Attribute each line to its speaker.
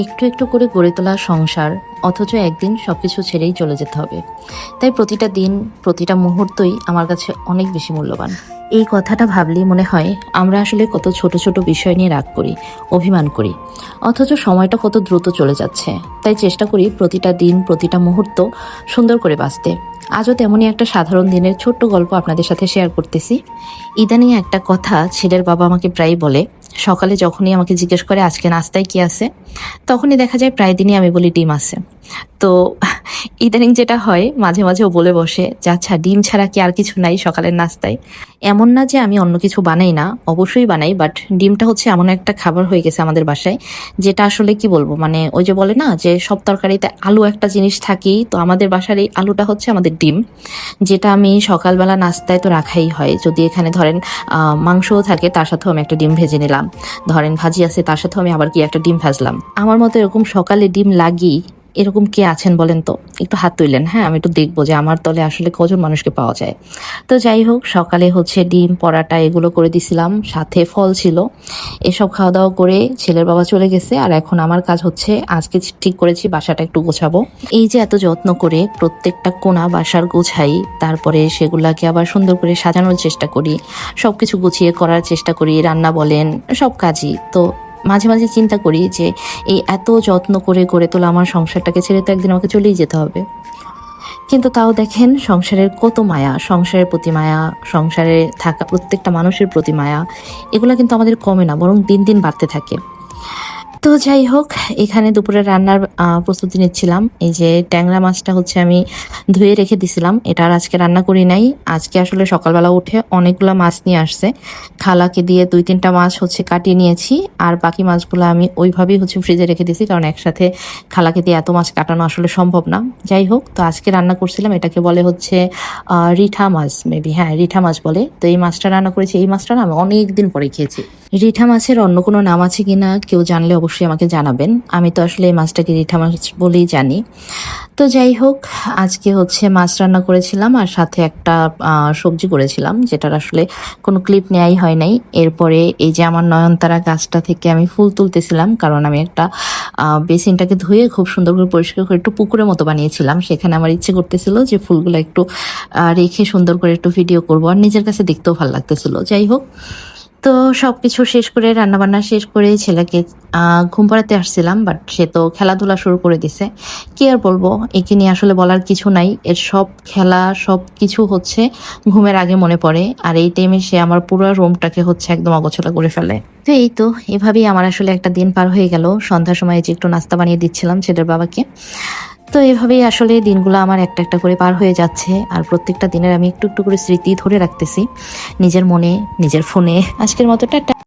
Speaker 1: একটু একটু করে গড়ে তোলা সংসার, অথচ একদিন সবকিছু ছেড়েই চলে যেতে হবে। তাই প্রতিটা দিন, প্রতিটা মুহূর্তই আমার কাছে অনেক বেশি মূল্যবান। এই কথাটা ভাবলেই মনে হয় আমরা আসলে কত ছোট ছোট বিষয় নিয়ে রাগ করি, অভিমান করি, অথচ সময়টা কত দ্রুত চলে যাচ্ছে। তাই চেষ্টা করি প্রতিটা দিন, প্রতিটা মুহূর্ত সুন্দর করে বাঁচতে। আজও তেমনই একটা সাধারণ দিনের ছোট্ট গল্প আপনাদের সাথে শেয়ার করতেছি। ইদানিং একটা কথা ছেলের বাবা আমাকে প্রায় বলে। সকালে যখনই আমাকে জিজ্ঞেস করে আজকে নাস্তায় কি আছে, তখনই দেখা যায় প্রায় দিনই আমি বলি ডিম আছে। তো ইদানিং যেটা হয়, মাঝে মাঝে ও বলে বসে যে আচ্ছা ডিম ছাড়া কি আর কিছু নাই সকালের নাস্তায়। এমন না যে আমি অন্য কিছু বানাই না, অবশ্যই বানাই, বাট ডিমটা হচ্ছে এমন একটা খাবার হয়ে গেছে আমাদের বাসায়, যেটা আসলে কি বলবো, মানে ওই যে বলে না যে সব তরকারিতে আলু একটা জিনিস থাকেই, তো আমাদের বাসার এই আলুটা হচ্ছে আমাদের ডিম। যেটা আমি সকালবেলা নাস্তায় তো রাখাই হয়। যদি এখানে ধরেন মাংসও থাকে, তার সাথেও আমি একটা ডিম ভেজে নিলাম, ধরেন ভাজি আছে তার সাথেও আমি আবার কি একটা ডিম ভাজলাম। আমার মতো এরকম সকালে ডিম লাগি এরকম কে আছেন বলেন তো? একটু হাত তুললেন, হ্যাঁ, আমি একটু দেখবো যে আমার দলে আসলে কজন মানুষকে পাওয়া যায়। তো যাই হোক, সকালে হচ্ছে ডিম পরাটা এগুলো করে দিছিলাম, সাথে ফল ছিল। এসব খাওয়া দাওয়া করে ছেলের বাবা চলে গেছে, আর এখন আমার কাজ হচ্ছে, আজকে ঠিক করেছি বাসাটা একটু গোছাবো। এই যে এত যত্ন করে প্রত্যেকটা কোণা বাসার গোছাই, তারপরে সেগুলাকে আবার সুন্দর করে সাজানোর চেষ্টা করি, সবকিছু গুছিয়ে করার চেষ্টা করি, রান্না বলেন সব কাজই। তো মাঝে মাঝে চিন্তা করি যে এই এত যত্ন করে গড়ে তোলা আমার সংসারটাকে ছেড়ে তো একদিন আমাকে চলেই যেতে হবে। কিন্তু তাও দেখেন সংসারের কত মায়া, সংসারের প্রতি মায়া, সংসারে থাকা প্রত্যেকটা মানুষের প্রতি মায়া, এগুলো কিন্তু আমাদের কমে না, বরং দিন দিন বাড়তে থাকে। তো যাই হোক, এখানে দুপুরে রান্নার প্রস্তুতি নিচ্ছিলাম। এই যে ট্যাংরা মাছটা হচ্ছে আমি ধুয়ে রেখে দিছিলাম, এটা আর আজকে রান্না করি নাই। আজকে আসলে সকালবেলা উঠে অনেকগুলো মাছ নিয়ে আসছে, খালাকে দিয়ে 2-3টা মাছ হচ্ছে কাটিয়ে নিয়েছি, আর বাকি মাছগুলো আমি ওইভাবেই হচ্ছে ফ্রিজে রেখে দিয়েছি, কারণ একসাথে খালাকে দিয়ে এত মাছ কাটানো আসলে সম্ভব না। যাই হোক, তো আজকে রান্না করছিলাম, এটাকে বলে হচ্ছে রিঠা মাছ, মেবি, হ্যাঁ রিঠা মাছ বলে। তো এই মাছটা রান্না করেছি। এই মাছটা না আমি অনেক দিন পরে খেয়েছি। রিঠা মাছের অন্য কোনো নাম আছে কিনা কেউ জানলে অবশ্যই আমাকে জানাবেন। আমি তো আসলে এই মাছটাকে রিঠা মাছ বলেই জানি। তো যাই হোক, আজকে হচ্ছে মাছ রান্না করেছিলাম, আর সাথে একটা সবজি করেছিলাম, যেটার আসলে কোনো ক্লিপ নেওয়াই হয় নাই। এরপরে এই যে আমার নয়নতারা গাছটা থেকে আমি ফুল তুলতেছিলাম, কারণ আমি একটা বেসিনটাকে ধুয়ে খুব সুন্দর করে পরিষ্কার করে একটু পুকুরের মতো বানিয়েছিলাম। সেখানে আমার ইচ্ছে করতেছিল যে ফুলগুলো একটু রেখে সুন্দর করে একটু ভিডিও করবো, আর নিজের কাছে দেখতেও ভালো লাগতেছিল। যাই হোক, তো সবকিছু শেষ করে রান্নাবান্না শেষ করে ছেলেকে ঘুম পাড়াতে আসছিলাম, বাট সে তো খেলাধুলা শুরু করে দিছে। কি আর বলবো, একে নিয়ে আসলে বলার কিছু নাই। এর সব খেলা সব কিছু হচ্ছে ঘুমের আগে মনে পড়ে, আর এই টাইমে সে আমার পুরো রুমটাকে হচ্ছে একদম অগোছালো করে ফেলে। তো এই তো এভাবেই আমার আসলে একটা দিন পার হয়ে গেল। সন্ধ্যার সময় যে একটু নাস্তা বানিয়ে দিচ্ছিলাম ছেলের বাবাকে। তো এভাবেই আসলে দিনগুলো আমার একটা একটা করে পার হয়ে যাচ্ছে, আর প্রত্যেকটা দিনের আমি একটু একটু করে স্মৃতি ধরে রাখতেছি নিজের মনে, নিজের ফোনে। আজকের মতো টাটা।